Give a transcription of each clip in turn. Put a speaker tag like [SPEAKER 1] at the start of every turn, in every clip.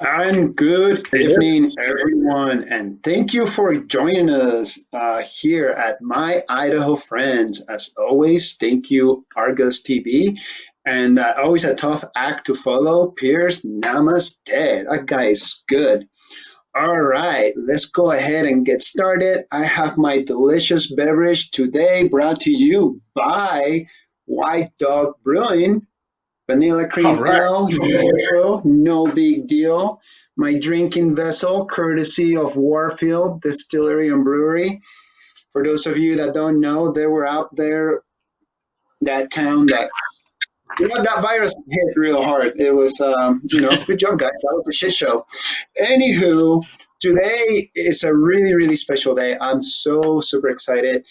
[SPEAKER 1] And good evening, everyone, and thank you for joining us here at my Idaho Friends. As always, thank you, Argus TV, and always a tough act to follow. Pierce Namaste. That guy is good. All right, let's go ahead and get started. I have my delicious beverage today brought to you by White Dog Brewing. Vanilla
[SPEAKER 2] All
[SPEAKER 1] cream
[SPEAKER 2] right.
[SPEAKER 1] ale, neutral, no big deal. My drinking vessel, courtesy of Warfield Distillery and Brewery. For those of you that don't know, they were out there, that town that, that virus hit real hard. It was, good job, guys. That was a shit show. Anywho, today is a really, really special day. I'm so super excited.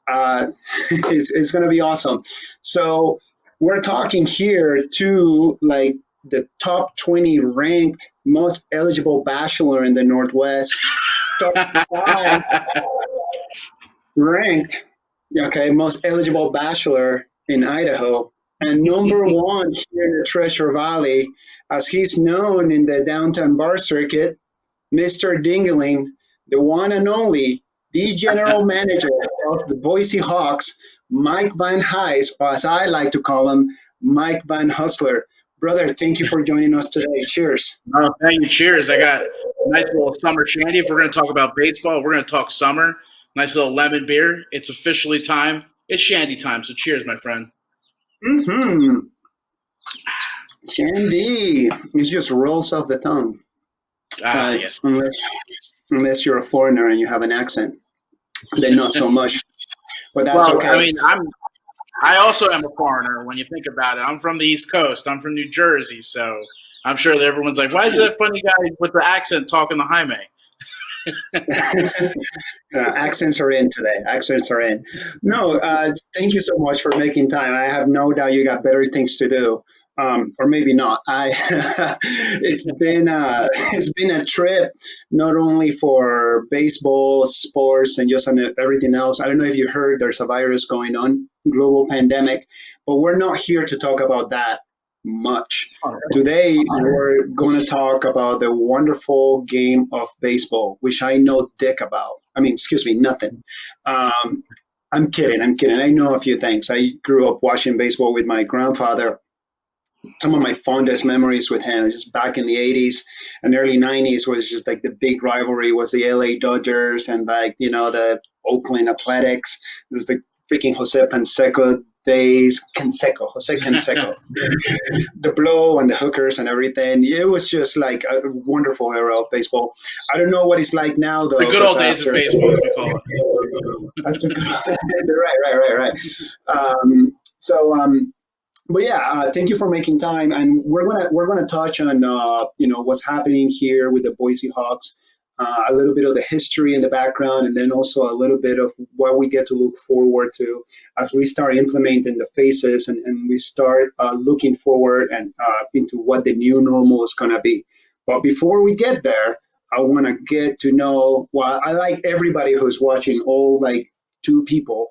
[SPEAKER 1] It's going to be awesome. So we're talking here to like the top 20 ranked most eligible bachelor in the Northwest, top five ranked, okay, most eligible bachelor in Idaho, and number one here in the Treasure Valley, as he's known in the downtown bar circuit, Mr. Dingaling, the one and only, the general manager of the Boise Hawks, Mike Van Hise, or as I like to call him, Mike Van Hustler. Brother, thank you for joining us today. Cheers.
[SPEAKER 2] Oh, thank you. Cheers. I got a nice little summer shandy. If we're going to talk about baseball, we're going to talk summer. Nice little lemon beer. It's officially time. It's shandy time. So cheers, my friend.
[SPEAKER 1] Mm-hmm. Candy. It just rolls off the tongue.
[SPEAKER 2] Ah,
[SPEAKER 1] Uh,
[SPEAKER 2] yes.
[SPEAKER 1] unless, unless you're a foreigner and you have an accent, then not so much. But that's
[SPEAKER 2] Well, I
[SPEAKER 1] okay.
[SPEAKER 2] mean, I also am a foreigner when you think about it. I'm from the East Coast. I'm from New Jersey, so I'm sure that everyone's like, "Why is that funny guy with the accent talking to Jaime?"
[SPEAKER 1] Accents are in today. Accents are in. No, thank you so much for making time. I have no doubt you got better things to do, or maybe not. It's been a trip, not only for baseball, sports, and just on everything else. I don't know if you heard there's a virus going on, global pandemic, but we're not here to talk about that much. Today, we're going to talk about the wonderful game of baseball, which I know dick about. I mean, excuse me, nothing. Um, I'm kidding. I'm kidding. I know a few things. I grew up watching baseball with my grandfather. Some of my fondest memories with him, just back in the 80s and early 90s, was just like the big rivalry was the LA Dodgers and like, the Oakland Athletics. There's the freaking Jose Canseco days, Jose Canseco, the blow and the hookers and everything. It was just like a wonderful era of baseball. I don't know what it's like now
[SPEAKER 2] The
[SPEAKER 1] though,
[SPEAKER 2] good
[SPEAKER 1] because
[SPEAKER 2] old days of
[SPEAKER 1] after
[SPEAKER 2] baseball, as we call it.
[SPEAKER 1] right. So, but yeah, thank you for making time, and we're gonna touch on what's happening here with the Boise Hawks, a little bit of the history and the background, and then also a little bit of what we get to look forward to as we start implementing the phases and we start looking forward and into what the new normal is gonna be. But before we get there, I want to get to know. Well, I like everybody who's watching, all like two people,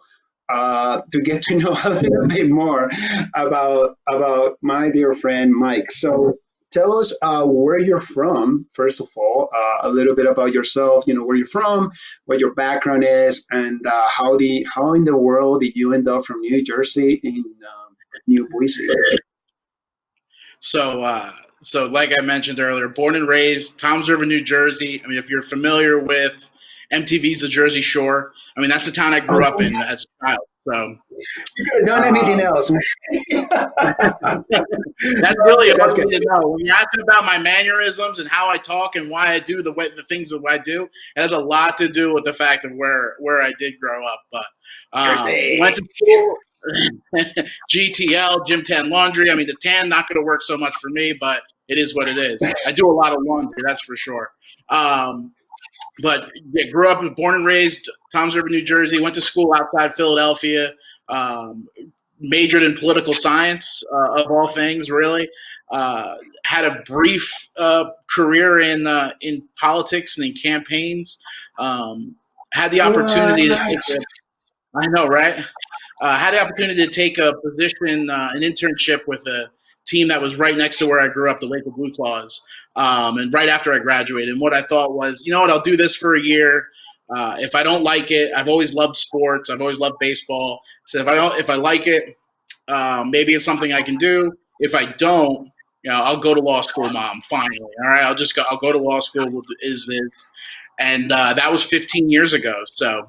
[SPEAKER 1] to get to know a little bit more about my dear friend Mike. So tell us where you're from, first of all, a little bit about yourself. Where you're from, what your background is, and how in the world did you end up from New Jersey in New Boise?
[SPEAKER 2] So like I mentioned earlier, born and raised Toms River, New Jersey. I mean, if you're familiar with MTV's The Jersey Shore, I mean that's the town I grew up
[SPEAKER 1] Oh,
[SPEAKER 2] in as a child. So
[SPEAKER 1] you could have done anything
[SPEAKER 2] um,
[SPEAKER 1] else.
[SPEAKER 2] that's really
[SPEAKER 1] That's
[SPEAKER 2] all
[SPEAKER 1] good.
[SPEAKER 2] you need to know. When you're asking about my mannerisms and how I talk and why I do the things that I do, it has a lot to do with the fact of where I did grow up. But went
[SPEAKER 1] Jersey.
[SPEAKER 2] to school, GTL, Gym Tan Laundry. I mean, the tan not going to work so much for me, but it is what it is. I do a lot of laundry, that's for sure. Um, but yeah, grew up, born and raised Toms River, New Jersey. Went to school outside Philadelphia. Um, Majored in political science, of all things, really. Had a brief career in politics and in campaigns. Um, had the opportunity to take
[SPEAKER 1] What?
[SPEAKER 2] I know, right? Had the opportunity to take a position, an internship with a team that was right next to where I grew up, the Lakewood Blue Claws, and right after I graduated. And what I thought was, you know what, I'll do this for a year. If I don't like it, I've always loved sports. I've always loved baseball. So if I like it, maybe it's something I can do. If I don't, I'll go to law school, Mom. Finally, all right, I'll go to law school. Is this? And that was 15 years ago. So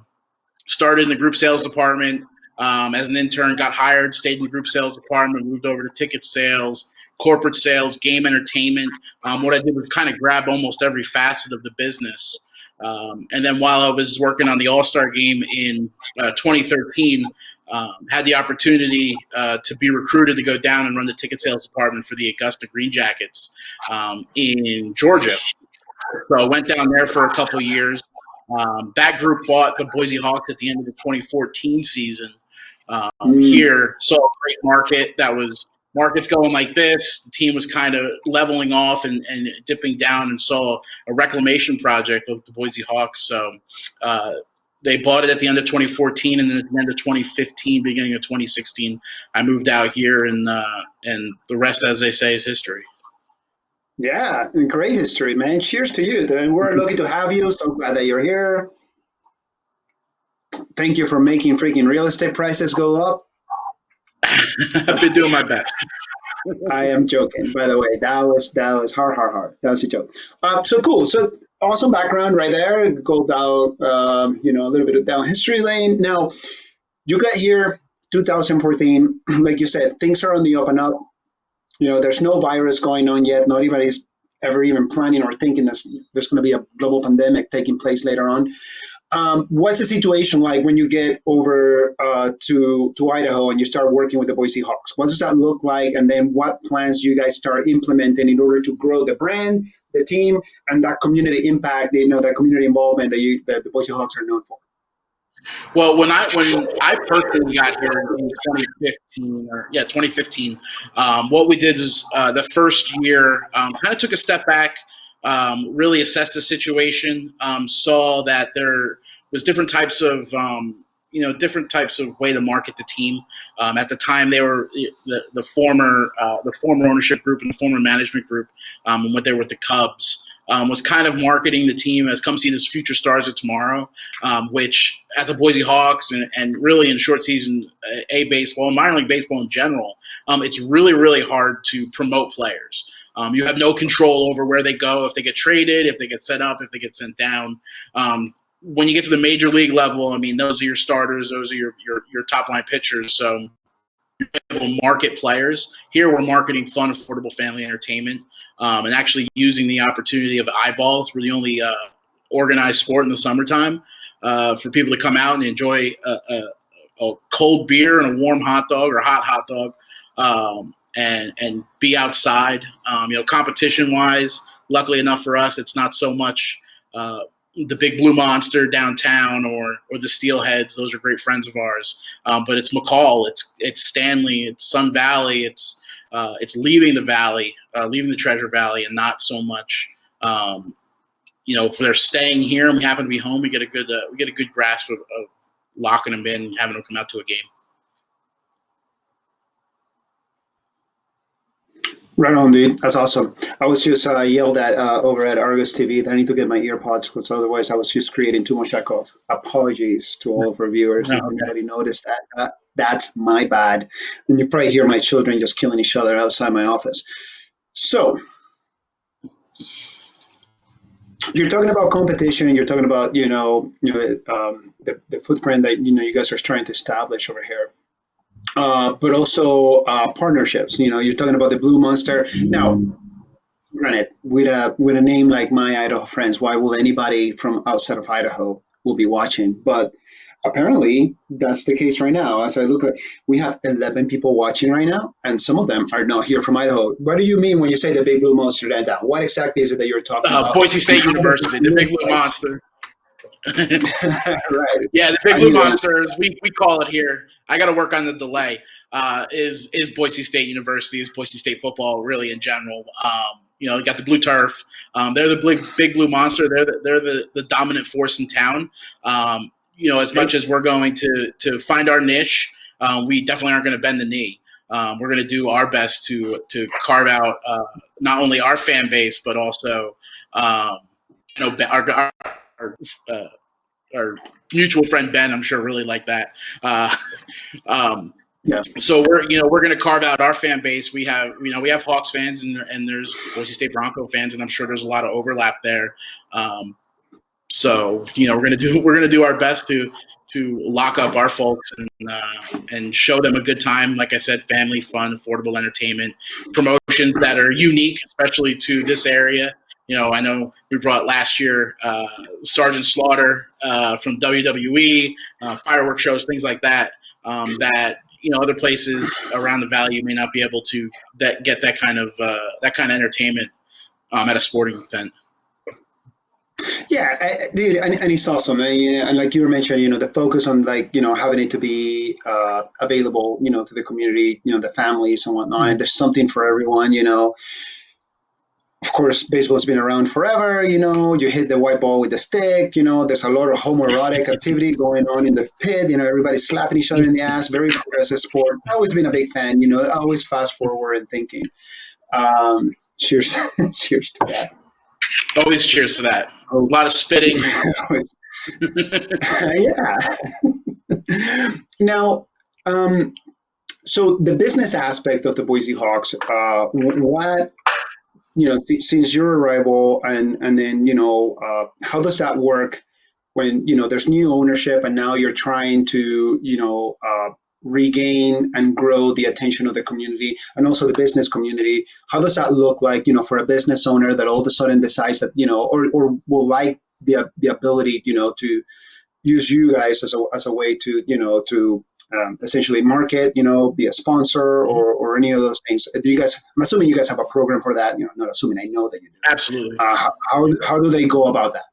[SPEAKER 2] started in the group sales department as an intern, got hired, stayed in the group sales department, moved over to ticket sales, corporate sales, game entertainment. What I did was kind of grab almost every facet of the business. And then while I was working on the All-Star game in 2013, had the opportunity to be recruited to go down and run the ticket sales department for the Augusta Green Jackets in Georgia. So I went down there for a couple years. That group bought the Boise Hawks at the end of the 2014 season. Here, saw a great market that was markets going like this. The team was kind of leveling off and dipping down, and saw a reclamation project of the Boise Hawks. So they bought it at the end of 2014, and then at the end of 2015, beginning of 2016, I moved out here, and the rest, as they say, is history.
[SPEAKER 1] Yeah, great history, man. Cheers to you. Then we're lucky to have you. So glad that you're here. Thank you for making freaking real estate prices go up.
[SPEAKER 2] I've been doing my best.
[SPEAKER 1] I am joking, by the way. That was hard. That was a joke. So cool. So awesome background right there. Go down, a little bit down history lane. Now, you got here 2014. Like you said, things are on the up and up. There's no virus going on yet. Not anybody's ever even planning or thinking that there's going to be a global pandemic taking place later on. What's the situation like when you get over to Idaho and you start working with the Boise Hawks? What does that look like? And then what plans do you guys start implementing in order to grow the brand, the team, and that community impact, that community involvement that the Boise Hawks are known for?
[SPEAKER 2] Well, when I personally got here in 2015, what we did was the first year kind of took a step back, really assessed the situation, saw that there was different types of way to market the team. At the time, they were the former ownership group and the former management group, and what they were with the Cubs. Was kind of marketing the team as come see this future stars of tomorrow, which at the Boise Hawks and really in short season A baseball and minor league baseball in general, it's really, really hard to promote players. You have no control over where they go, if they get traded, if they get sent up, if they get sent down. When you get to the major league level, I mean, those are your starters, those are your top line pitchers. So able market players. Here we're marketing fun, affordable family entertainment, and actually using the opportunity of eyeballs. We're the only organized sport in the summertime for people to come out and enjoy a cold beer and a warm hot dog or a hot dog, and be outside. Competition wise, luckily enough for us, it's not so much the Big Blue Monster downtown or the Steelheads. Those are great friends of ours. But it's McCall, it's Stanley, it's Sun Valley, it's leaving the valley, leaving the Treasure Valley, and not so much. If they're staying here and we happen to be home, we get a good grasp of locking them in and having them come out to a game.
[SPEAKER 1] Right on, dude. That's awesome. I was just yelled at over at Argus TV that I need to get my earpods because otherwise I was just creating too much echo. Apologies to all of our viewers if anybody noticed that. That's my bad. And you probably hear my children just killing each other outside my office. So you're talking about competition. You're talking about the footprint that you guys are trying to establish over here. But also partnerships. You're talking about the Blue Monster. Now, granted, with a name like My Idaho Friends, why will anybody from outside of Idaho will be watching? But apparently, that's the case right now. As I look at, we have 11 people watching right now, and some of them are not here from Idaho. What do you mean when you say the Big Blue Monster downtown? What exactly is it that you're talking about?
[SPEAKER 2] Boise State University, the Big Blue Monster.
[SPEAKER 1] Right.
[SPEAKER 2] Yeah, the Big Blue Monsters, we call it here. I got to work on the delay. Is Boise State University, is Boise State football really in general. You got the blue turf. They're the big Blue Monster. They're the dominant force in town. As much as we're going to find our niche, we definitely aren't going to bend the knee. we're going to do our best to carve out not only our fan base, but also our uh, our mutual friend Ben, I'm sure really like that. Um,
[SPEAKER 1] Yeah.
[SPEAKER 2] so we're going to carve out our fan base. We have Hawks fans and there's Boise State Bronco fans, and I'm sure there's a lot of overlap there. So we're gonna do our best to lock up our folks and show them a good time. Like I said, family, fun, affordable entertainment, promotions that are unique, especially to this area. I know we brought last year Sergeant Slaughter from WWE, fireworks shows, things like that. That other places around the valley may not be able to get that kind of entertainment at a sporting event.
[SPEAKER 1] Yeah, dude, and it's awesome. And like you were mentioning, the focus on like having it to be available, to the community, the families and whatnot. And there's something for everyone. Of course, baseball's been around forever. You hit the white ball with the stick. There's a lot of homoerotic activity going on in the pit. Everybody's slapping each other in the ass. Very progressive sport. I've always been a big fan. I always fast forward and thinking. Cheers, cheers to that.
[SPEAKER 2] Always cheers to that. A lot of spitting.
[SPEAKER 1] Yeah. Now, so the business aspect of the Boise Hawks, what, since your arrival and then, how does that work when, there's new ownership and now you're trying to, regain and grow the attention of the community and also the business community? How does that look like, for a business owner that all of a sudden decides that, or will like the ability, to use you guys as a way to, to essentially market, be a sponsor or any of those things? Do you guys, I'm assuming you guys have a program for that, not assuming, I know that you do.
[SPEAKER 2] Absolutely.
[SPEAKER 1] How do they go about that?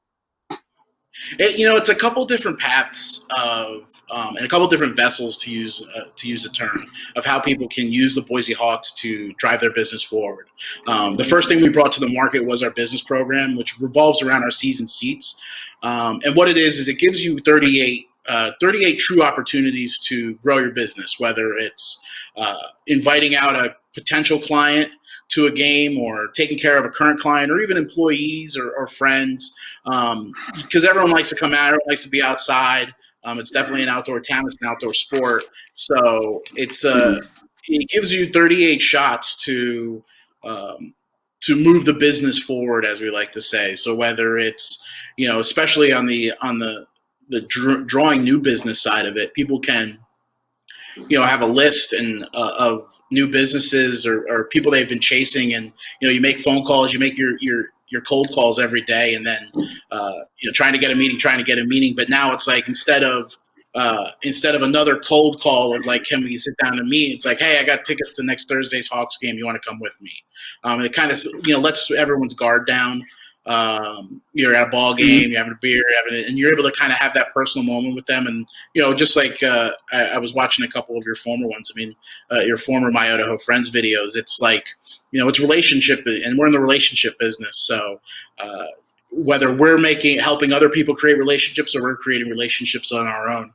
[SPEAKER 2] It's a couple different paths of and a couple different vessels, to use a term, of how people can use the Boise Hawks to drive their business forward. The first thing we brought to the market was our business program, which revolves around our season seats. And what it is it gives you 38 true opportunities to grow your business, whether it's inviting out a potential client to a game, or taking care of a current client, or even employees or friends, because everyone likes to come out, everyone likes to be outside. It's definitely an outdoor town, it's an outdoor sport, so it gives you 38 shots to move the business forward, as we like to say. So whether it's especially on the drawing new business side of it, people can have a list of new businesses or people they've been chasing, and you make phone calls, you make your cold calls every day, and then trying to get a meeting. But now it's like instead of another cold call of like, can we sit down and meet? It's like, hey, I got tickets to next Thursday's Hawks game. You want to come with me? It kind of lets everyone's guard down. You're at a ball game, you're having a beer, and you're able to kind of have that personal moment with them. And just like I was watching a couple of your former ones. I mean, your former My Idaho Friends videos. It's like it's relationship, and we're in the relationship business. So whether we're helping other people create relationships, or we're creating relationships on our own,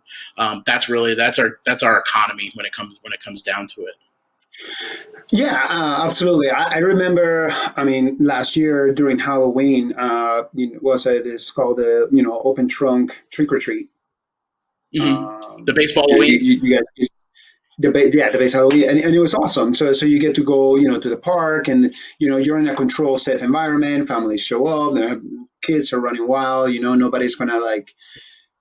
[SPEAKER 2] that's our economy when it comes down to it.
[SPEAKER 1] Yeah, absolutely. I remember, last year during Halloween, it's called the, open trunk trick or treat.
[SPEAKER 2] The baseball Halloween.
[SPEAKER 1] You guys, the baseball Halloween, and it was awesome. So you get to go, to the park, and you're in a controlled, safe environment. Families show up, the kids are running wild. Nobody's gonna like,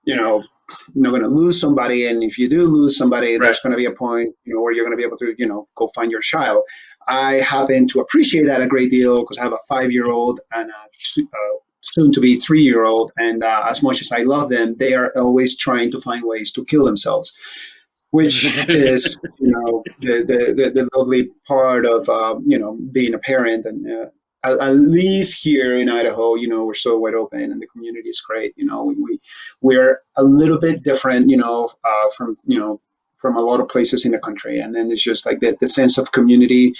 [SPEAKER 1] not going to lose somebody, and if you do lose somebody,
[SPEAKER 2] right,
[SPEAKER 1] there's going to be a point where you're going to be able to go find your child. I happen to appreciate that a great deal because I have a 5-year-old and a soon to be 3-year-old, and as much as I love them, they are always trying to find ways to kill themselves, which is the lovely part of being a parent. And at least here in Idaho, we're so wide open and the community is great. We're a little bit different, from a lot of places in the country. And then it's just like the sense of community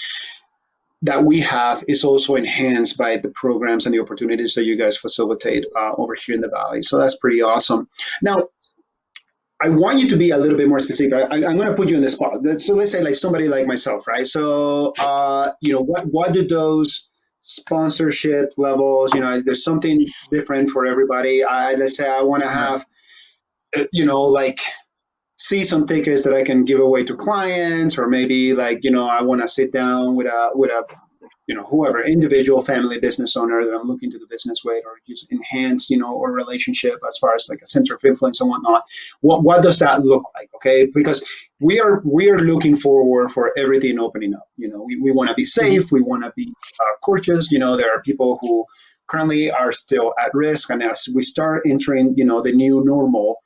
[SPEAKER 1] that we have is also enhanced by the programs and the opportunities that you guys facilitate over here in the Valley. So that's pretty awesome. Now, I want you to be a little bit more specific. I'm going to put you in the spot. So let's say like somebody like myself, right? So, what do those sponsorship levels, there's something different for everybody. Let's say I want to
[SPEAKER 2] Right.
[SPEAKER 1] have, like see some tickets that I can give away to clients, or maybe like, I want to sit down with a whoever, individual, family, business owner that I'm looking to do business with, or just enhance, our relationship as far as like a center of influence and whatnot. What does that look like? Okay, because we are looking forward for everything opening up. We want to be
[SPEAKER 2] Mhm.
[SPEAKER 1] safe. We want to be cautious. There are people who currently are still at risk, and as we start entering, the new normal.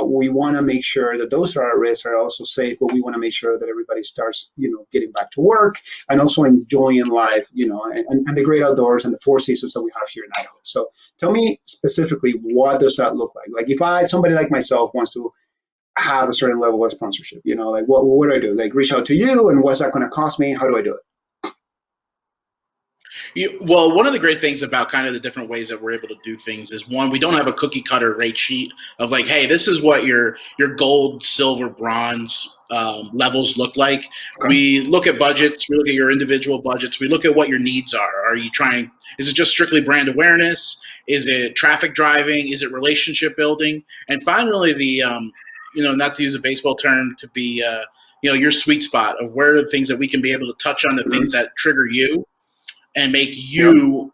[SPEAKER 1] We want to make sure that those who are at risk are also safe, but we want to make sure that everybody starts, getting back to work and also enjoying life, and the great outdoors and the four seasons that we have here in Idaho. So tell me specifically, what does that look like? Like if somebody like myself wants to have a certain level of sponsorship, like what do I do? Like reach out to you, and what's that going to cost me? How do I do it?
[SPEAKER 2] Well, one of the great things about kind of the different ways that we're able to do things is, one, we don't have a cookie cutter rate sheet of like, hey, this is what your gold, silver, bronze levels look like.
[SPEAKER 1] Okay.
[SPEAKER 2] We look at budgets. We look at your individual budgets. We look at what your needs are. Are you trying? Is it just strictly brand awareness? Is it traffic driving? Is it relationship building? And finally, not to use a baseball term, to be your sweet spot of where are the things that we can be able to touch on, the things
[SPEAKER 1] Mm-hmm.
[SPEAKER 2] that trigger you and make
[SPEAKER 1] Yep.
[SPEAKER 2] you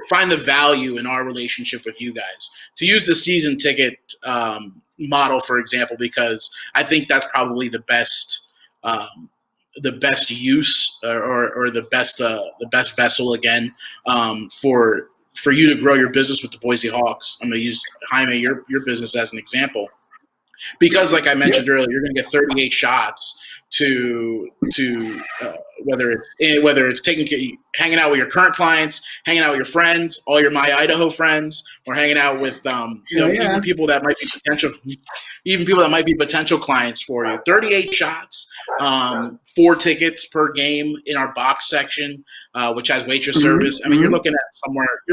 [SPEAKER 2] find the value in our relationship with you guys. To use the season ticket model, for example, because I think that's probably the best use, or the best vessel again, for you to grow your business with the Boise Hawks. I'm going to use Jaime, your business, as an example, because like I
[SPEAKER 1] Yep.
[SPEAKER 2] mentioned earlier, you're going to get 38 shots to whether it's hanging out with your current clients, hanging out with your friends, all your My Idaho friends, or hanging out with
[SPEAKER 1] Yeah. Yeah.
[SPEAKER 2] even people that might be potential clients for you. 38 shots, 4 tickets per game in our box section, which has waitress service. I
[SPEAKER 1] Mm-hmm.
[SPEAKER 2] mean,
[SPEAKER 1] Mm-hmm.
[SPEAKER 2] you're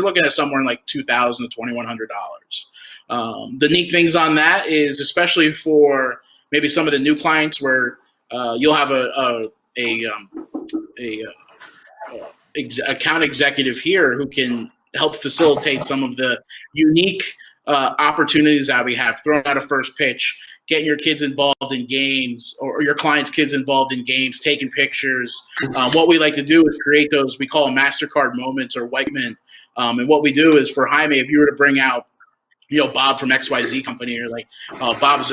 [SPEAKER 2] looking at somewhere in like $2,000 to $2,100. The neat things on that is, especially for maybe some of the new clients, where you'll have a account executive here who can help facilitate some of the unique opportunities that we have. Throwing out a first pitch, getting your kids involved in games, or your clients' kids involved in games, taking pictures. What we like to do is create those, we call them MasterCard moments or white men. And what we do is, for Jaime, if you were to bring out Bob from XYZ company, you're like, oh, Bob's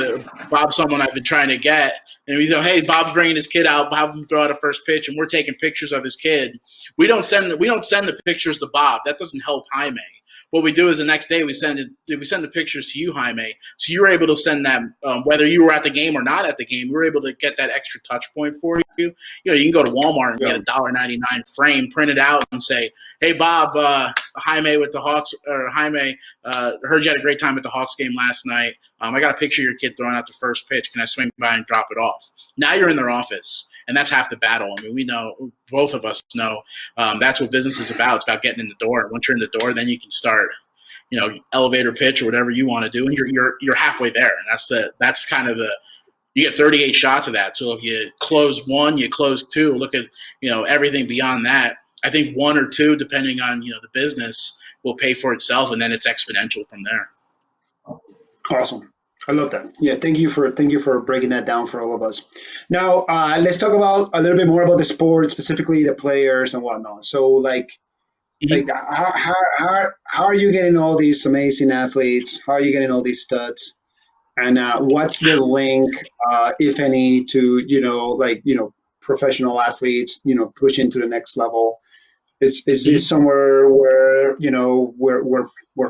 [SPEAKER 2] someone I've been trying to get. And we go, hey, Bob's bringing his kid out, have him throw out a first pitch, and we're taking pictures of his kid. We don't send the pictures to Bob. That doesn't help Jaime. What we do is, the next day we send the pictures to you, Jaime. So you're able to send them, whether you were at the game or not at the game. We're able to get that extra touch point for you. You can go to Walmart and
[SPEAKER 1] Yeah.
[SPEAKER 2] get a $1.99 frame, print it out, and say, hey, Bob, Jaime with the Hawks, or Jaime, heard you had a great time at the Hawks game last night. I got a picture of your kid throwing out the first pitch. Can I swing by and drop it off? Now you're in their office, and that's half the battle. I mean, we know, both of us know, that's what business is about. It's about getting in the door. Once you're in the door, then you can start, elevator pitch or whatever you want to do, and you're halfway there. And that's kind of you get 38 shots of that. So if you close one, you close two. Look at everything beyond that. I think one or two, depending on the business, will pay for itself, and then it's exponential from there.
[SPEAKER 1] Awesome. I love that. Yeah, thank you for breaking that down for all of us. Now, let's talk about a little bit more about the sport, specifically the players and whatnot. So, like
[SPEAKER 2] Mm-hmm.
[SPEAKER 1] how are you getting all these amazing athletes? How are you getting all these studs? And what's the link, if any, to professional athletes, pushing to the next level? Is this
[SPEAKER 2] Mm-hmm.
[SPEAKER 1] somewhere where we're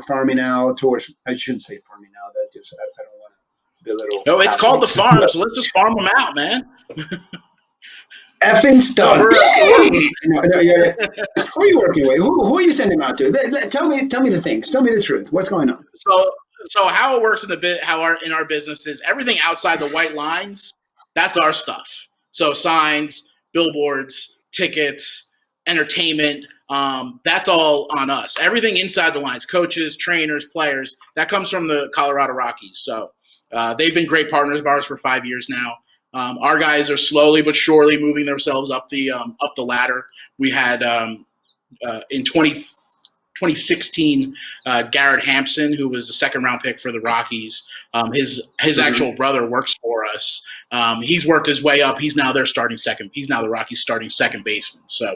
[SPEAKER 1] farming out, or I shouldn't say farming out. That just I don't want to belittle
[SPEAKER 2] Oh, it's called the
[SPEAKER 1] athletes.
[SPEAKER 2] farm, so let's just farm them out, man.
[SPEAKER 1] Effing
[SPEAKER 2] No,
[SPEAKER 1] stuff.
[SPEAKER 2] we're
[SPEAKER 1] Yay! No, who are you working with? Who are you sending them out to? Tell me the things. Tell me the truth. What's going on?
[SPEAKER 2] so how it works in our business is, everything outside the white lines, that's our stuff. So signs, billboards, tickets, entertainment, that's all on us. Everything inside the lines, coaches, trainers, players, that comes from the Colorado Rockies. So they've been great partners of ours for 5 years now. Our guys are slowly but surely moving themselves up the ladder. We had in 2016 Garrett Hampson, who was the second round pick for the Rockies. His actual brother works for us. He's worked his way up. He's now their starting second. He's now the Rockies' starting second baseman. So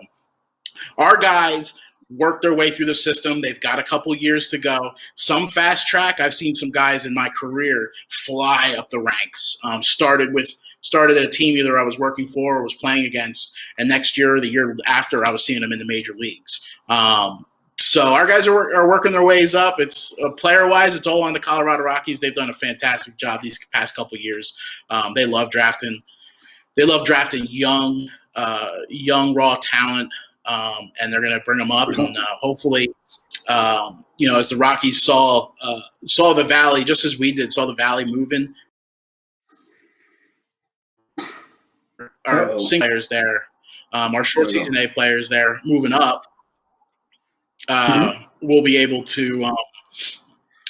[SPEAKER 2] our guys work their way through the system. They've got a couple years to go. Some fast track. I've seen some guys in my career fly up the ranks. Started at a team either I was working for or was playing against, and next year or the year after, I was seeing them in the major leagues. So our guys are working their ways up. It's player-wise, it's all on the Colorado Rockies. They've done a fantastic job these past couple years. They love drafting. They love drafting young raw talent, and they're going to bring them up, and hopefully, as the Rockies saw the Valley, just as we did, saw the Valley moving. Our single players there, our short season A players there, moving up. We'll be able to,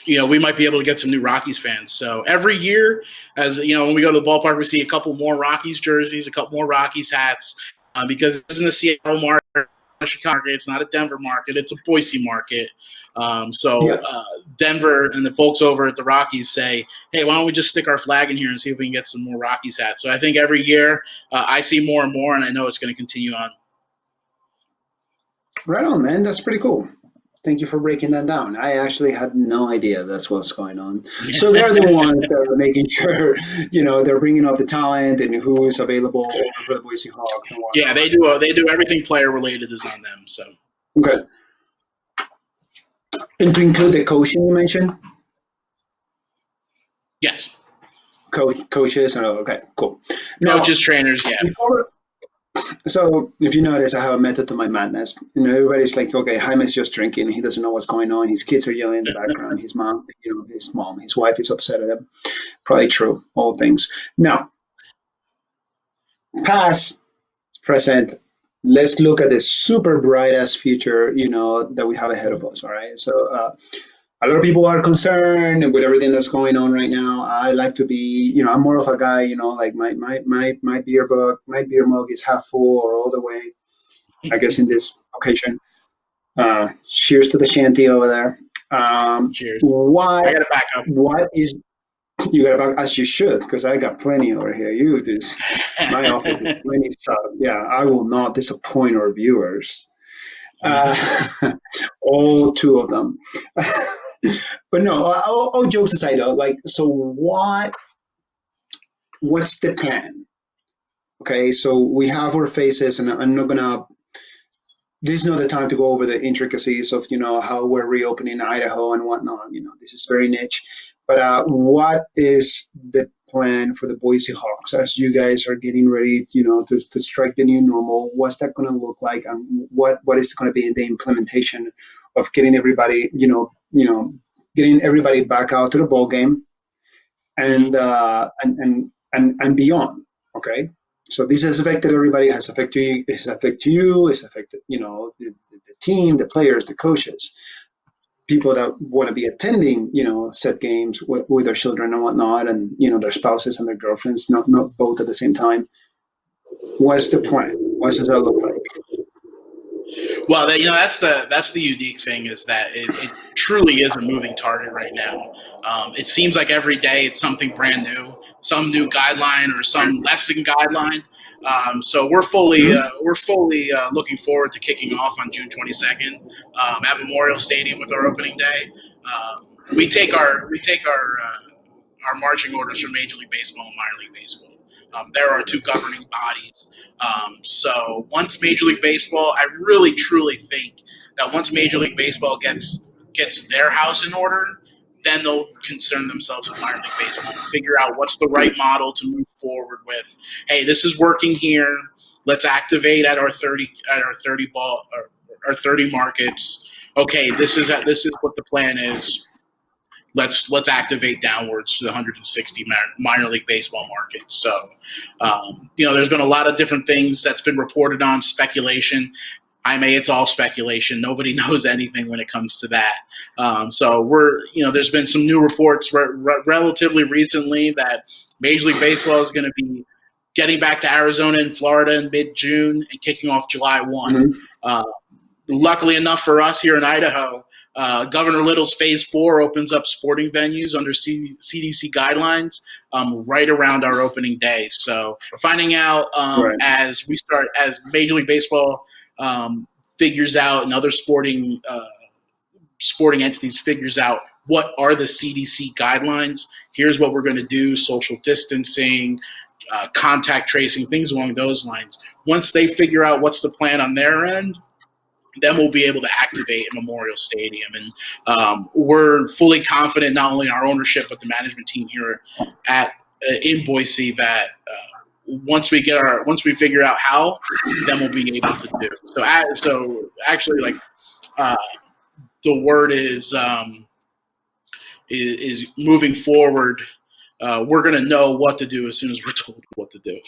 [SPEAKER 2] we might be able to get some new Rockies fans. So every year, as when we go to the ballpark, we see a couple more Rockies jerseys, a couple more Rockies hats, because this isn't a Seattle market, a Chicago market, it's not a Denver market, it's a Boise market. Denver and the folks over at the Rockies say, hey, why don't we just stick our flag in here and see if we can get some more Rockies hats? So I think every year I see more and more, and I know it's going to continue on.
[SPEAKER 1] Right on, man. That's pretty cool. Thank you for breaking that down. I actually had no idea that's what's going on. So they're the ones that are making sure, they're bringing up the talent and who's available for the Boise Hawks. And
[SPEAKER 2] yeah, they do everything player related is on them. So
[SPEAKER 1] okay. And to include the coaching you mentioned?
[SPEAKER 2] Yes.
[SPEAKER 1] Coaches. Okay, cool.
[SPEAKER 2] Coaches, trainers, yeah.
[SPEAKER 1] So if you notice, I have a method to my madness. Everybody's like, okay, Jaime's just drinking. He doesn't know what's going on. His kids are yelling in the background. His mom, his wife is upset at him. Probably true, all things. Now, past, present, let's look at the super bright-ass future, that we have ahead of us, all right? So a lot of people are concerned with everything that's going on right now. I like to be, I'm more of a guy, like my beer mug is half full or all the way, I guess, in this occasion. Cheers to the shanty over there.
[SPEAKER 2] Cheers.
[SPEAKER 1] I
[SPEAKER 2] got to back up.
[SPEAKER 1] You got to back, as you should, because I got plenty over here. My office is plenty stuff. Yeah, I will not disappoint our viewers. All two of them. But no, all jokes aside though, so what's the plan? Okay, so we have our faces, and I'm not gonna, this is not the time to go over the intricacies of, how we're reopening Idaho and whatnot. This is very niche. But what is the plan for the Boise Hawks as you guys are getting ready, to strike the new normal? What's that going to look like, and what is going to be in the implementation of getting everybody, getting everybody back out to the ball game, and beyond? Okay, so this has affected everybody. Has affected you. It's affected you. It's affected the team, the players, the coaches. People that want to be attending, set games with their children and whatnot, and their spouses and their girlfriends, not both at the same time. What's the plan? What does that look like?
[SPEAKER 2] Well, that's the unique thing, is that it truly is a moving target right now. It seems like every day it's something brand new, some new guideline or some lesson guideline. So we're fully looking forward to kicking off on June 22nd at Memorial Stadium with our opening day. We take our marching orders from Major League Baseball and minor league baseball. There are two governing bodies. So once Major League Baseball, I really truly think that once Major League Baseball gets their house in order, then they'll concern themselves with minor league baseball and figure out what's the right model to move forward with. Hey, this is working here. Let's activate at our 30 markets. Okay, this is what the plan is. Let's activate downwards to the 160 minor league baseball market. So, there's been a lot of different things that's been reported on, speculation. it's all speculation. Nobody knows anything when it comes to that. So there's been some new reports relatively recently that Major League Baseball is going to be getting back to Arizona and Florida in mid-June and kicking off July 1.
[SPEAKER 1] Mm-hmm.
[SPEAKER 2] Luckily enough for us here in Idaho, Governor Little's Phase 4 opens up sporting venues under CDC guidelines right around our opening day. So we're finding out
[SPEAKER 1] Right.
[SPEAKER 2] as Major League Baseball figures out, and other sporting entities figures out what are the CDC guidelines. Here's what we're going to do: social distancing, contact tracing, things along those lines. Once they figure out what's the plan on their end, then we'll be able to activate Memorial Stadium. And we're fully confident, not only in our ownership, but the management team here in Boise, that once we figure out how, then we'll be able to do. So actually, like, the word is moving forward. We're going to know what to do as soon as we're told what to do.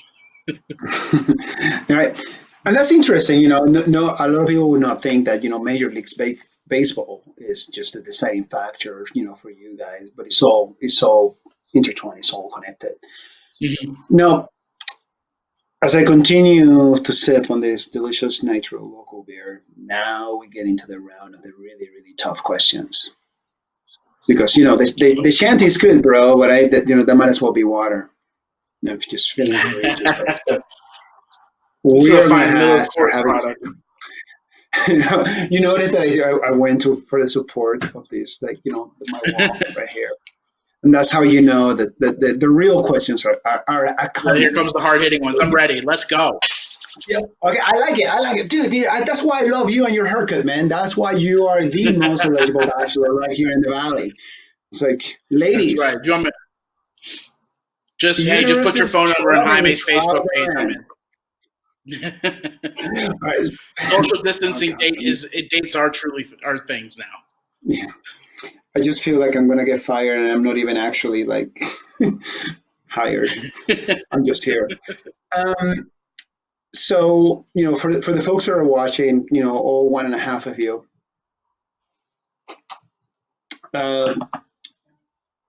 [SPEAKER 1] Right. And that's interesting. A lot of people would not think that, Major League Baseball is just a deciding factor, for you guys, but it's all intertwined, it's all connected.
[SPEAKER 2] Mm-hmm.
[SPEAKER 1] Now, as I continue to sip on this delicious nitro local beer, now we get into the round of the really, really tough questions. Because, the shanty is good, bro, but that might as well be water. If you're just feeling courageous.
[SPEAKER 2] This is a
[SPEAKER 1] We're
[SPEAKER 2] fine Miller
[SPEAKER 1] start having
[SPEAKER 2] product.
[SPEAKER 1] You notice that I went for the support of this, my wall right here. And that's how you know that the real questions are
[SPEAKER 2] well, here comes the hard-hitting ones. I'm ready. Let's go.
[SPEAKER 1] Yeah. Okay, I like it. Dude, that's why I love you and your haircut, man. That's why you are the most eligible bachelor right here in the Valley. It's like, ladies.
[SPEAKER 2] That's right. Do you want me? Just put your phone number on Jaime's Facebook page. I'm in.
[SPEAKER 1] Right.
[SPEAKER 2] Social distancing dates are things now.
[SPEAKER 1] Yeah. I just feel like I'm gonna get fired, and I'm not even actually hired. I'm just here. So for the folks that are watching, all 1.5 of you,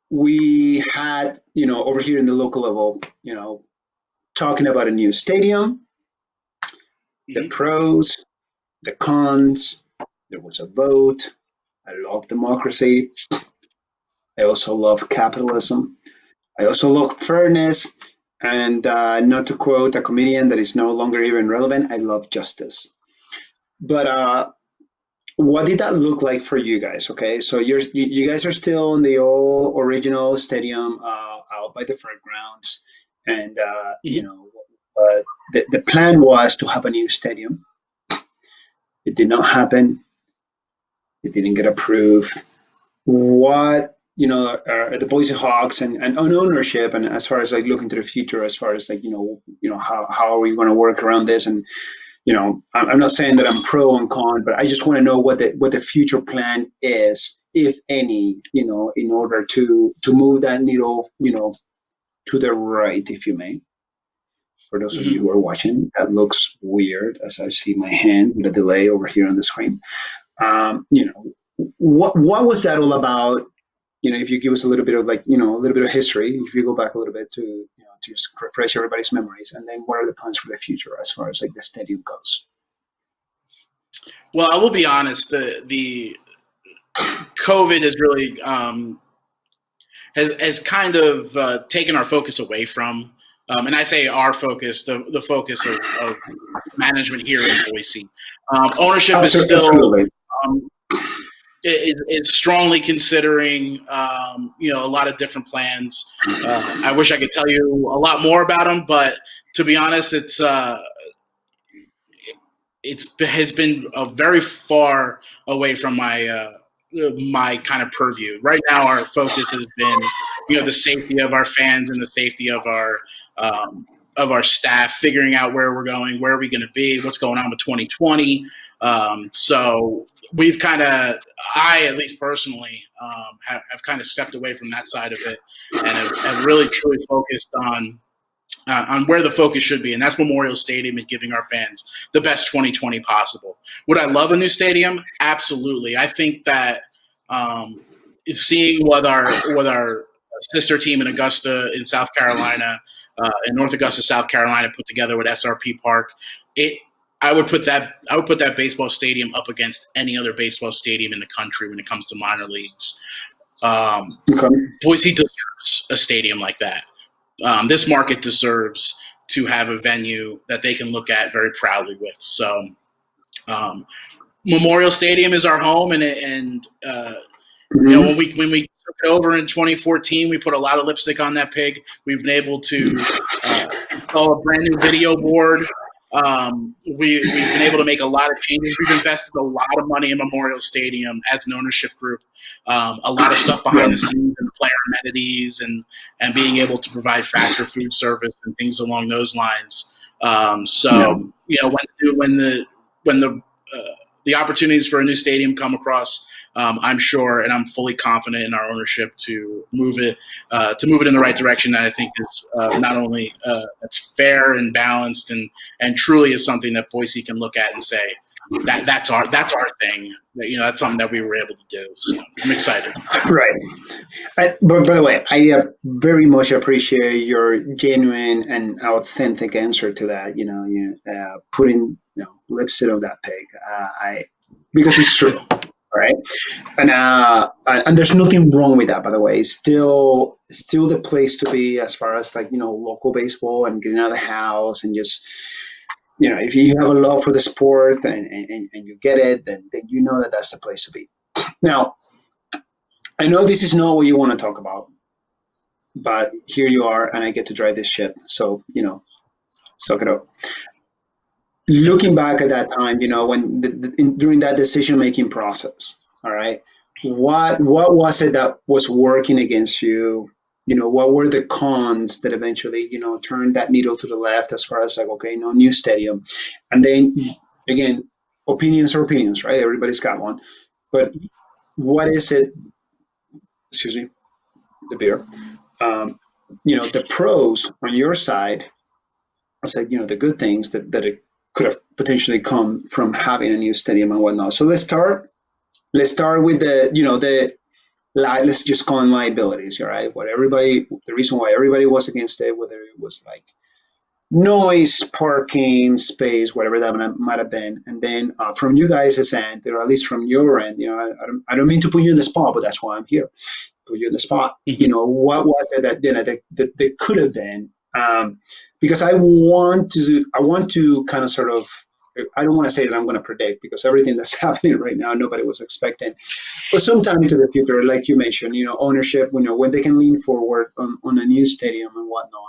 [SPEAKER 1] we had over here in the local level, talking about a new stadium, the pros, the cons. There was a vote. I love democracy. I also love capitalism. I also love fairness. And not to quote a comedian that is no longer even relevant, I love justice. But what did that look like for you guys? Okay, so you guys are still in the old original stadium out by the fairgrounds, and the plan was to have a new stadium. It did not happen. It didn't get approved. What the Boise Hawks and on ownership, and as far as looking to the future, as far as how are we going to work around this? And I'm not saying that I'm pro and con, but I just want to know what the future plan is, if any, in order to move that needle, to the right, if you may. For those of you who are watching, that looks weird as I see my hand with a delay over here on the screen. What was that all about? If you give us a little bit of a little bit of history, if you go back a little bit to to just refresh everybody's memories, and then what are the plans for the future as far as the stadium goes?
[SPEAKER 2] Well, I will be honest. The COVID has really has kind of taken our focus away from, and I say our focus, the focus of management here in Boise. Ownership is still is strongly considering a lot of different plans. I wish I could tell you a lot more about them, but to be honest, it has been very far away from my kind of purview. Right now, our focus has been the safety of our fans and the safety of our staff, figuring out where we're going, where are we going to be, what's going on with 2020. So we've I at least personally have kind of stepped away from that side of it, and have really truly focused on on where the focus should be, and that's Memorial Stadium and giving our fans the best 2020 possible. Would I love a new stadium? Absolutely. I think that seeing what our sister team in Augusta in South Carolina, in North Augusta, South Carolina, put together with SRP Park, I would put that baseball stadium up against any other baseball stadium in the country when it comes to minor leagues. Boise deserves a stadium like that. This market deserves to have a venue that they can look at very proudly with. So, Memorial Stadium is our home, and when we took it over in 2014, we put a lot of lipstick on that pig. We've been able to install a brand new video board. We've been able to make a lot of changes. We've invested a lot of money in Memorial Stadium as an ownership group. A lot of stuff behind the scenes and player amenities and being able to provide factor food service and things along those lines. When the opportunities for a new stadium come across, I'm sure and I'm fully confident in our ownership to move it in the right direction. That I think is not only that's fair and balanced and truly is something that Boise can look at and say that's our thing. That's something that we were able to do. So I'm excited.
[SPEAKER 1] Right. But by the way, I very much appreciate your genuine and authentic answer to that. Putting lipstick on that pig. Because it's true. Right, and there's nothing wrong with that. By the way, it's still the place to be as far as local baseball and getting out of the house and just if you have a love for the sport and you get it, then you know that's the place to be. Now, I know this is not what you want to talk about, but here you are, and I get to drive this ship. So suck it up. Looking back at that time, when during that decision-making process, all right, what was it that was working against you? What were the cons that eventually, turned that needle to the left as far as new stadium? And then, again, opinions are opinions, right? Everybody's got one. But what is it, excuse me, the beer, the pros on your side, I said, the good things that it could have potentially come from having a new stadium and whatnot. So let's start with let's just call them liabilities, all right? The reason why everybody was against it, whether it was noise, parking, space, whatever that might have been. And then from you guys' end, or at least from your end, I don't mean to put you in the spot, but that's why I'm here, put you in the spot.
[SPEAKER 2] Mm-hmm.
[SPEAKER 1] What was it that could have been? Because I want to kind of sort of, I don't want to say that I'm going to predict, because everything that's happening right now, nobody was expecting. But sometime into the future, like you mentioned, ownership, when they can lean forward on a new stadium and whatnot,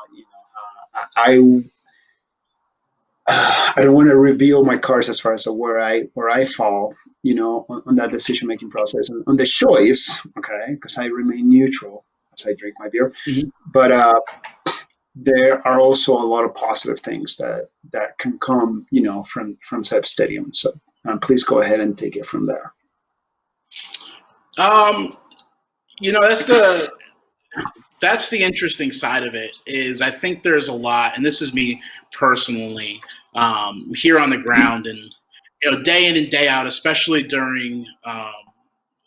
[SPEAKER 1] I don't want to reveal my cards as far as where I fall, on that decision making process, on the choice, okay, because I remain neutral as I drink my beer,
[SPEAKER 2] mm-hmm.
[SPEAKER 1] But there are also a lot of positive things that can come, from said stadium. So please go ahead and take it from there.
[SPEAKER 2] That's the interesting side of it. Is I think there's a lot, and this is me personally, here on the ground, and day in and day out, especially during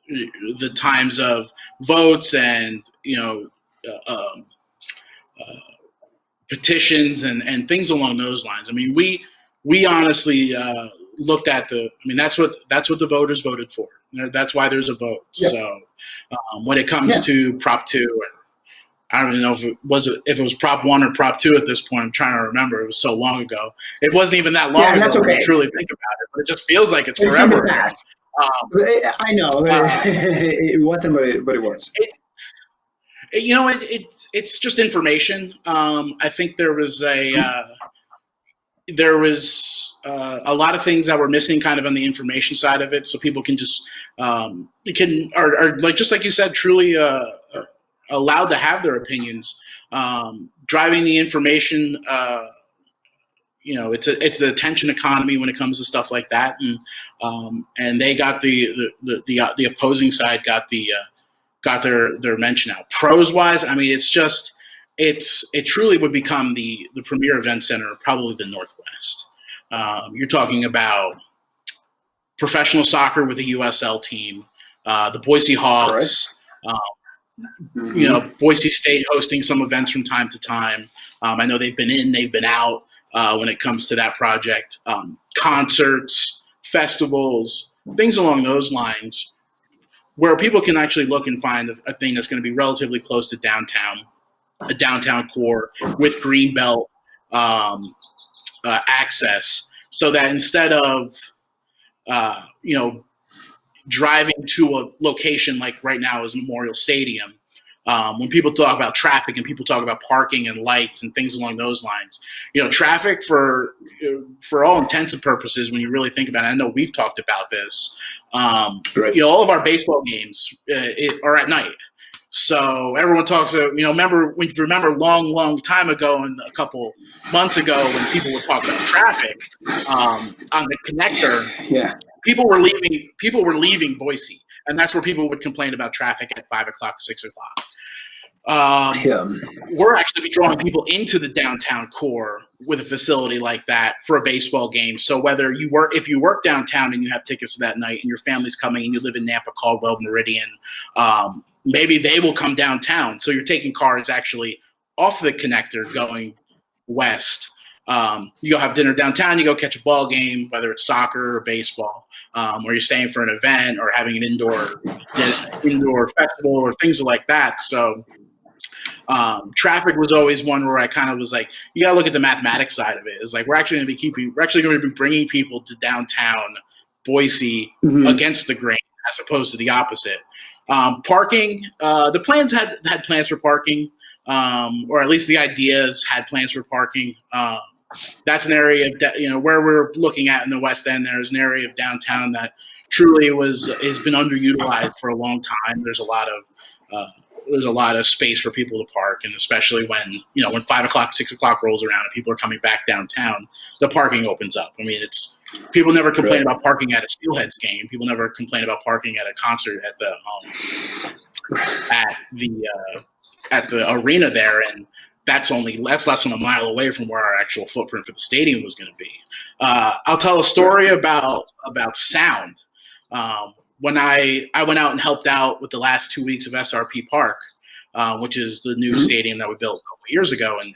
[SPEAKER 2] the times of votes and petitions and things along those lines. I mean, we honestly looked at that's what the voters voted for. That's why there's a vote. Yeah. So when it comes to Prop 2, I don't even know if it was Prop 1 or Prop 2 at this point. I'm trying to remember. It was so long ago. It wasn't even that long ago when you truly think about it, but it just feels like it's forever ago.
[SPEAKER 1] I know. It wasn't, but it was.
[SPEAKER 2] It's just information. I think there was a lot of things that were missing kind of on the information side of it, so people can just are just like you said, truly allowed to have their opinions. Driving the information, it's the attention economy when it comes to stuff like that, and they got the opposing side got their mention out. Pros wise, I mean, it's just it truly would become the premier event center of probably the Northwest. You're talking about professional soccer with a USL team, the Boise
[SPEAKER 1] Correct.
[SPEAKER 2] Hawks, Boise State hosting some events from time to time. I know they've been out when it comes to that project. Concerts, festivals, things along those lines, where people can actually look and find a thing that's going to be relatively close to downtown, a downtown core with greenbelt access, so that instead of driving to a location like right now is Memorial Stadium. When people talk about traffic and people talk about parking and lights and things along those lines, traffic for all intents and purposes, when you really think about it, I know we've talked about this.
[SPEAKER 1] Right.
[SPEAKER 2] All of our baseball games are at night. So everyone talks. Remember long time ago and a couple months ago when people were talking about traffic on the connector.
[SPEAKER 1] Yeah.
[SPEAKER 2] People were leaving Boise, and that's where people would complain about traffic at 5 o'clock, 6 o'clock. We're actually drawing people into the downtown core with a facility like that for a baseball game. So if you work downtown and you have tickets that night and your family's coming and you live in Nampa, Caldwell, Meridian, maybe they will come downtown. So you're taking cars actually off the connector going west. You go have dinner downtown, you go catch a ball game, whether it's soccer or baseball, or you're staying for an event or having an indoor festival or things like that. So traffic was always one where I kind of was like, you gotta look at the mathematics side of it. It's like we're actually going to be bringing people to downtown Boise against the grain as opposed to the opposite. Parking, the plans had plans for parking, or at least the ideas had plans for parking. That's an area of where we're looking at in the West End. There's an area of downtown that truly has been underutilized for a long time. There's a lot of space for people to park, and especially when 5 o'clock, 6 o'clock rolls around and people are coming back downtown, the parking opens up. I mean, people never complain about parking at a Steelheads game. People never complain about parking at a concert at the arena there, and that's less than a mile away from where our actual footprint for the stadium was going to be. I'll tell a story about sound. When I went out and helped out with the last 2 weeks of SRP Park, which is the new stadium that we built a couple years ago in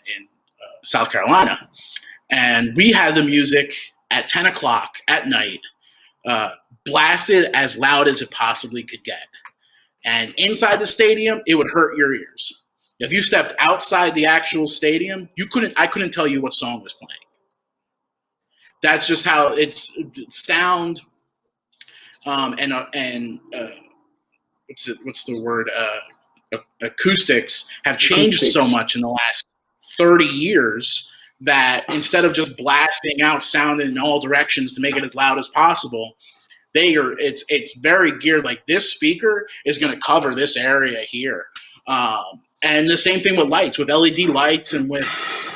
[SPEAKER 2] South Carolina, and we had the music at 10 o'clock at night blasted as loud as it possibly could get. And inside the stadium, it would hurt your ears. If you stepped outside the actual stadium, I couldn't tell you what song was playing. That's just how it's sound. And what's the word? Acoustics have changed so much in the last 30 years that instead of just blasting out sound in all directions to make it as loud as possible, it's very geared like this speaker is going to cover this area here. And the same thing with lights, with LED lights, and with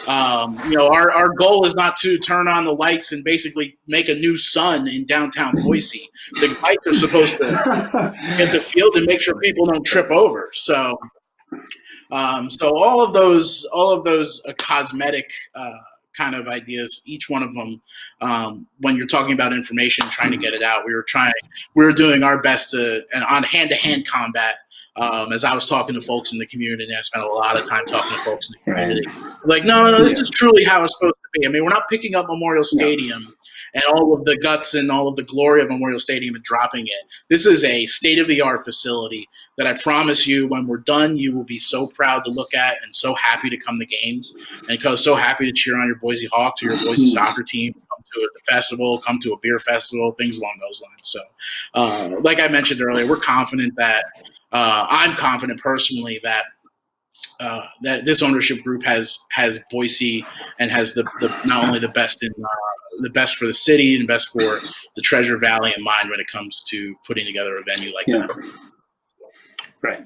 [SPEAKER 2] our goal is not to turn on the lights and basically make a new sun in downtown Boise. The lights are supposed to hit the field and make sure people don't trip over. So all of those cosmetic kind of ideas, each one of them, when you're talking about information, trying to get it out, we were doing our best on hand-to-hand combat. As I was talking to folks in the community, and I spent a lot of time talking to folks in the community. Like, no, this is truly how it's supposed to be. I mean, we're not picking up Memorial Stadium and all of the guts and all of the glory of Memorial Stadium and dropping it. This is a state-of-the-art facility that I promise you, when we're done, you will be so proud to look at and so happy to come to games and so happy to cheer on your Boise Hawks or your Boise soccer team, come to a festival, come to a beer festival, things along those lines. So, like I mentioned earlier, we're confident that I'm confident personally that this ownership group has Boise and has the not only the best for the city and best for the Treasure Valley in mind when it comes to putting together a venue like that.
[SPEAKER 1] Right.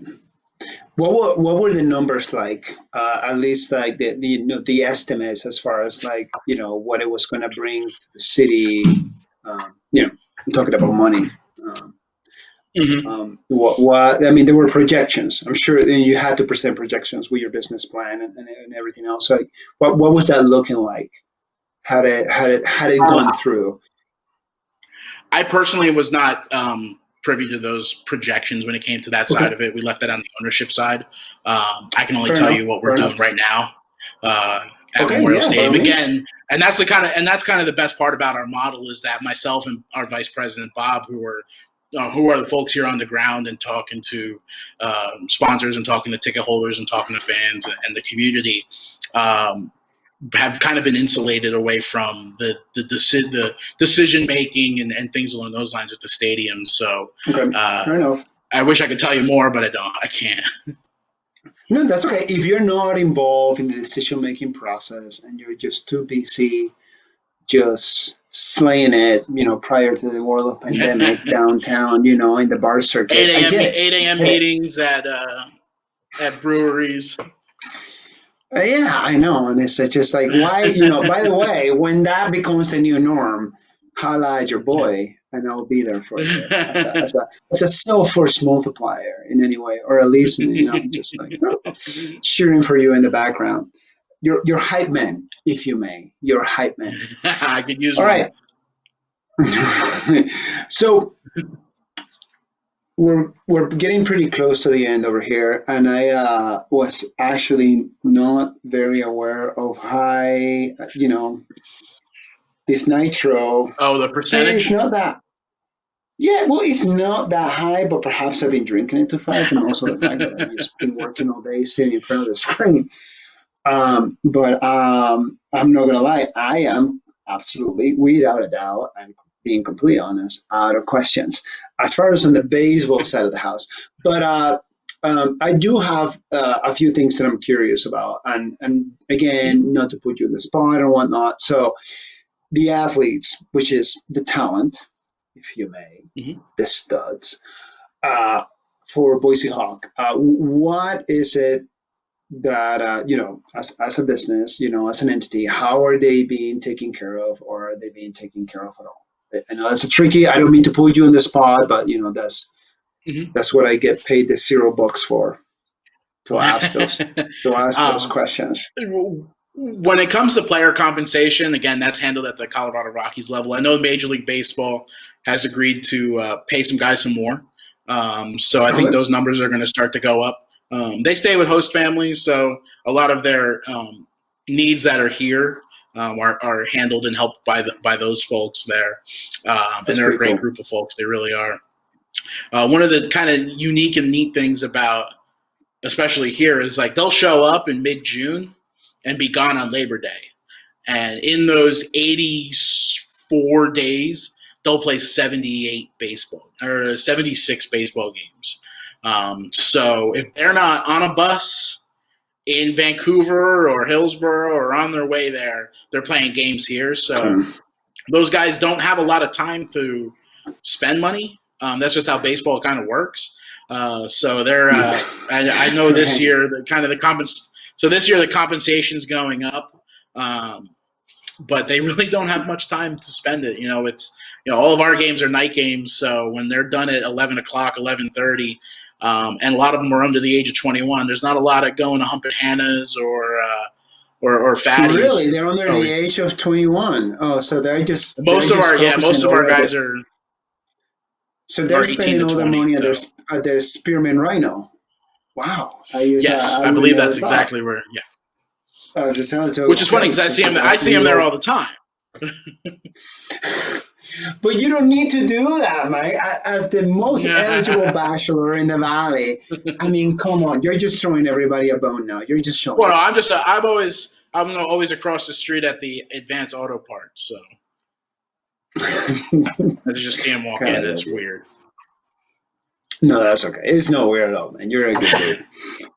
[SPEAKER 1] What were the numbers like? At least like the estimates as far as what it was going to bring to the city. I'm talking about money.
[SPEAKER 2] Mm-hmm.
[SPEAKER 1] What I mean, there were projections. I'm sure you had to present projections with your business plan and everything else. So, like, what was that looking like? Had it gone through?
[SPEAKER 2] I personally was not privy to those projections when it came to that
[SPEAKER 1] Okay,
[SPEAKER 2] side of it. We left that on the ownership side. I can only
[SPEAKER 1] fair
[SPEAKER 2] tell
[SPEAKER 1] enough.
[SPEAKER 2] you what we're
[SPEAKER 1] Fair
[SPEAKER 2] doing
[SPEAKER 1] enough.
[SPEAKER 2] right now at
[SPEAKER 1] Okay,
[SPEAKER 2] Memorial
[SPEAKER 1] yeah, by all
[SPEAKER 2] Stadium
[SPEAKER 1] means.
[SPEAKER 2] again, and that's kind of the best part about our model is that myself and our vice president Bob, who are the folks here on the ground and talking to sponsors and talking to ticket holders and talking to fans and the community. Have kind of been insulated away from the decision making and things along those lines at the stadium. So
[SPEAKER 1] Okay, fair enough.
[SPEAKER 2] I wish I could tell you more, but I don't. I can't.
[SPEAKER 1] No, that's okay. If you're not involved in the decision making process and you're just too busy just slaying it, prior to the world of pandemic downtown, in the bar circuit, I get it.
[SPEAKER 2] 8 a.m.
[SPEAKER 1] Get it.
[SPEAKER 2] meetings at breweries.
[SPEAKER 1] Yeah, I know. And it's just like, why, by the way, when that becomes the new norm, holla at your boy and I'll be there for you as a self force multiplier in any way, or at least, just like cheering for you in the background. Your hype man, if you may, your hype man.
[SPEAKER 2] I could use
[SPEAKER 1] All
[SPEAKER 2] one.
[SPEAKER 1] right. So we're getting pretty close to the end over here, and I was actually not very aware of high, this nitro.
[SPEAKER 2] Oh, the
[SPEAKER 1] It's
[SPEAKER 2] percentage?
[SPEAKER 1] not that. Yeah, well, it's not that high, but perhaps I've been drinking it too fast, and also the fact that I've just been working all day sitting in front of the screen. But I'm not gonna lie, I am absolutely, without a doubt, I'm being completely honest, out of questions as far as on the baseball side of the house. But I do have a few things that I'm curious about, and again, not to put you in the spot or whatnot. So the athletes, which is the talent, if you may,
[SPEAKER 2] Mm-hmm.
[SPEAKER 1] the studs, uh, for Boise Hawk. What is it that as a business, as an entity, how are they being taken care of, or are they being taken care of at all? I know that's a tricky. I don't mean to put you on the spot, but that's what I get paid the $0 for, to ask those
[SPEAKER 2] um,
[SPEAKER 1] questions.
[SPEAKER 2] when it comes to player compensation, again, that's handled at the Colorado Rockies level. I know Major League Baseball has agreed to pay some guys some more. So I think
[SPEAKER 1] Okay.
[SPEAKER 2] those numbers are going to start to go up. They stay with host families, so a lot of their needs that are here are handled and helped by those folks there. And
[SPEAKER 1] That's
[SPEAKER 2] they're a
[SPEAKER 1] pretty
[SPEAKER 2] great
[SPEAKER 1] cool.
[SPEAKER 2] group of folks. They really are. One of the kind of unique and neat things about, especially here, is like they'll show up in mid-June and be gone on Labor Day. And in those 84 days, they'll play 78 baseball or 76 baseball games. So if they're not on a bus in Vancouver or Hillsborough or on their way there, they're playing games here. So
[SPEAKER 1] Okay.
[SPEAKER 2] those guys don't have a lot of time to spend money. That's just how baseball kind of works. So they're. I know this
[SPEAKER 1] Right.
[SPEAKER 2] year the kind of the compens. So this year the compensation's going up, but they really don't have much time to spend it. It's all of our games are night games. So when they're done at 11 o'clock, 11:30, and a lot of them are under the age of 21. There's not a lot of going to Humpin' Hannah's or Fatties.
[SPEAKER 1] Really, they're under
[SPEAKER 2] Oh,
[SPEAKER 1] the age of 21. Oh, so they're
[SPEAKER 2] most of
[SPEAKER 1] just
[SPEAKER 2] our
[SPEAKER 1] focusing
[SPEAKER 2] most of
[SPEAKER 1] all
[SPEAKER 2] our
[SPEAKER 1] at
[SPEAKER 2] guys
[SPEAKER 1] the.
[SPEAKER 2] are
[SPEAKER 1] So they're
[SPEAKER 2] 18
[SPEAKER 1] spending
[SPEAKER 2] to
[SPEAKER 1] all their
[SPEAKER 2] 20.
[SPEAKER 1] money at
[SPEAKER 2] So
[SPEAKER 1] their Spearmint Rhino. Wow,
[SPEAKER 2] yes,
[SPEAKER 1] I
[SPEAKER 2] I
[SPEAKER 1] would have
[SPEAKER 2] believe
[SPEAKER 1] never
[SPEAKER 2] that's
[SPEAKER 1] thought.
[SPEAKER 2] exactly where. Yeah,
[SPEAKER 1] Just so
[SPEAKER 2] which is funny
[SPEAKER 1] okay,
[SPEAKER 2] because I
[SPEAKER 1] so
[SPEAKER 2] see him. I see
[SPEAKER 1] definitely
[SPEAKER 2] him there
[SPEAKER 1] all.
[SPEAKER 2] all the time.
[SPEAKER 1] But you don't need to do that, Mike. As the most eligible
[SPEAKER 2] Well,
[SPEAKER 1] bachelor in the valley, I mean, come on, you're just throwing everybody a bone now. You're just showing
[SPEAKER 2] no,
[SPEAKER 1] off.
[SPEAKER 2] I'm always across the street at the Advanced Auto Parts. So I just see him walk
[SPEAKER 1] God, I
[SPEAKER 2] in.
[SPEAKER 1] love
[SPEAKER 2] It's
[SPEAKER 1] you.
[SPEAKER 2] weird.
[SPEAKER 1] No, that's okay. It's no weird at all, man. You're a good dude.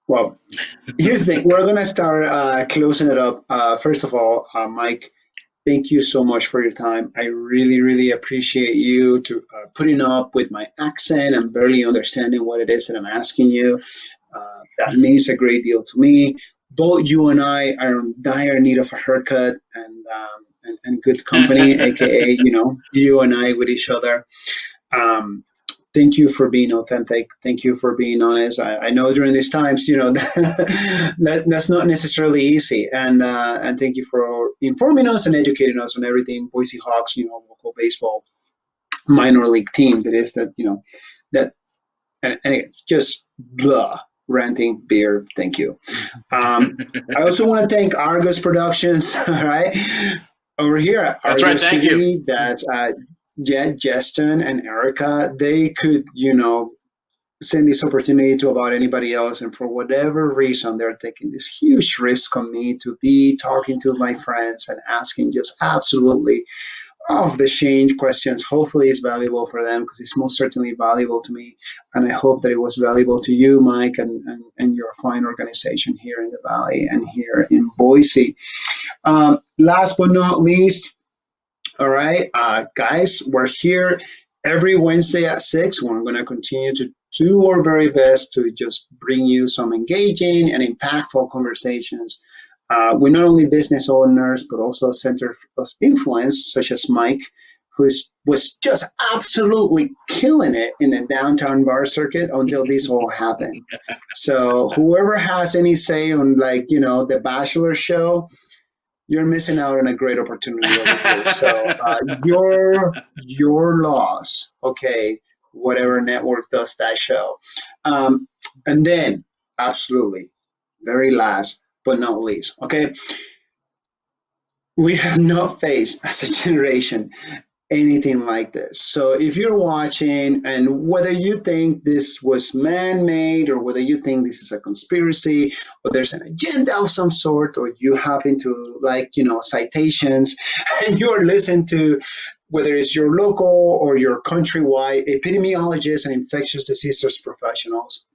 [SPEAKER 1] Well, here's the thing. We're gonna start closing it up. First of all, Mike, thank you so much for your time. I really, really appreciate you to putting up with my accent and barely understanding what it is that I'm asking you. That means a great deal to me. Both you and I are in dire need of a haircut and good company, aka you and I with each other. Um, thank you for being authentic. Thank you for being honest. I know during these times, that's not necessarily easy. And thank you for informing us and educating us on everything Boise Hawks, local baseball minor league team that is that that and just blah ranting beer. Thank you. I also want to thank Argus Productions. All right, over here at
[SPEAKER 2] That's right.
[SPEAKER 1] Argus
[SPEAKER 2] Thank you.
[SPEAKER 1] TV. That's Jed, Justin, and Erica. They could send this opportunity to about anybody else, and for whatever reason, they're taking this huge risk on me to be talking to my friends and asking just absolutely off the chain questions. Hopefully it's valuable for them because it's most certainly valuable to me, and I hope that it was valuable to you, Mike, and your fine organization here in the Valley and here in Boise. Last but not least, all right, guys, we're here every Wednesday at 6. We're going to continue to do our very best to just bring you some engaging and impactful conversations with not only business owners, but also center of influence, such as Mike, was just absolutely killing it in the downtown bar circuit until this all happened. So whoever has any say on, the Bachelor show, you're missing out on a great opportunity over here. So your loss, okay? Whatever network does that show, and then absolutely, very last but not least, okay? We have not faced as a generation anything like this. So if you're watching, and whether you think this was man-made or whether you think this is a conspiracy or there's an agenda of some sort, or you happen to like, citations, and you're listening to whether it's your local or your countrywide epidemiologists and infectious diseases professionals,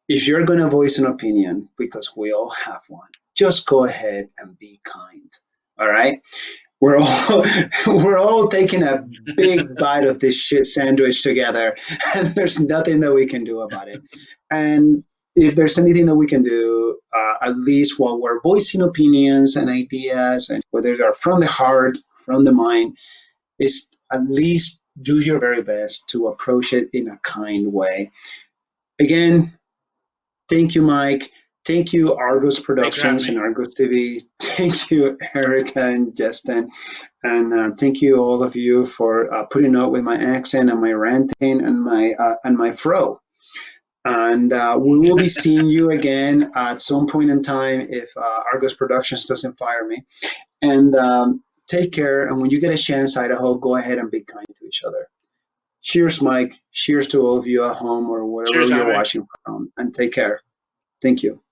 [SPEAKER 1] if you're going to voice an opinion, because we all have one, just go ahead and be kind. All right? We're all we're all taking a big bite of this shit sandwich together, and there's nothing that we can do about it. And if there's anything that we can do, at least while we're voicing opinions and ideas, and whether they're from the heart, from the mind, is at least do your very best to approach it in a kind way. Again, thank you, Mike. Thank you, Argus Productions and Argus TV. Thank you, Erica and Justin. And thank you, all of you, for putting up with my accent and my ranting and my fro. And we will be seeing you again at some point in time if Argus Productions doesn't fire me. And take care. And when you get a chance, Idaho, go ahead and be kind to each other. Cheers, Mike. Cheers to all of you at home or wherever you're watching from. And take care. Thank you.